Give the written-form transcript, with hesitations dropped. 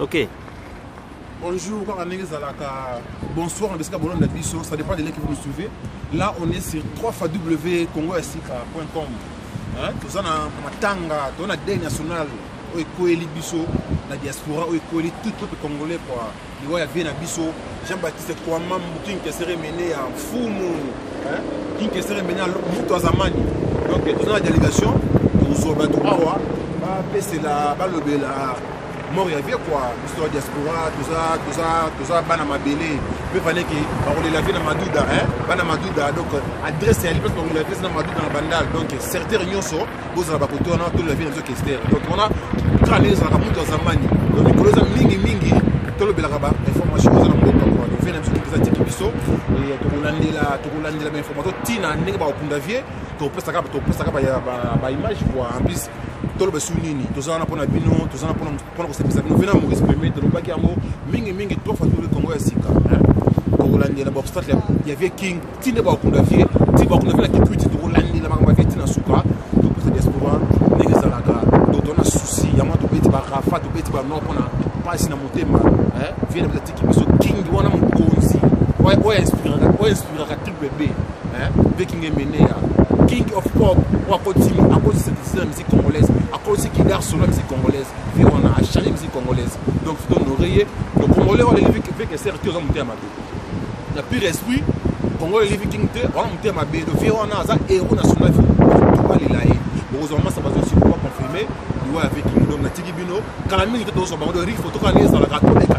Ok. Bonjour, bonsoir, ça dépend de l'heure que vous nous suivez. Là, on est sur www.congoasika.com. Tout ça, matanga, on a des nationales, on est biso, la diaspora, on est tout le congolais quoi. Il y a bien biso. Jean-Baptiste Kouamam, qui serait mené à Fumu, qui serait mené à Moutouazamani. Donc, tout ça, la délégation, nous sommes à Touawa, c'est la balobela. Mort il y avait quoi, l'histoire diaspora, tout ça, bana mabélé, mais fallait que on les lavait dans Madouda, bana Madouda, donc adresse à l'époque on l'avait dans Madouda dans Bandal, donc certains réunions sont, vous avez côté on a tout la vie dans ce questeur, donc on a crâné sur la route dans Zamani, donc les colons mingi, tout le belagaba, information dans le monde, on fait même ce qui est un biso, et tout le monde là, information, tina n'est pas au Kundavier, tout peut ça capable image quoi, en plus. Tout le monde tout ça on a pour bino tout ça pour que ça nous venons nous exprimer de l'obaki amo mingi trois fois tout le Congo Asika Rolandi la obstacle il y avait King tine ba kundavier ti ba kundavier la kikuiti de Rolandi la mama veti na suka tout pour cette diaspora nenge salaka donc on a souci ya moi to beti ba rafa to beti ba no pona passe na motema vient de tiki biso King wana mukonzi ouais inspirera triple B King Emenea King of Pop ou à cause de cette musique congolaise, à cause de qui garde sur la musique congolaise, et on a changé la musique congolaise. Donc, il faut nous rayer. Le Congolais, on a les fait que c'est que on a monté à ma vie. Il y a pire esprit, le Congolais, les Vikings, on a monté à ma vie. Donc, on a un héros national, il faut tout pas les laïcs. Heureusement, ça va aussi pouvoir confirmer. Il y a avec King, donc, la Tigibino, quand la musique est dans son bandeau, il faut tout aller dans la catholique.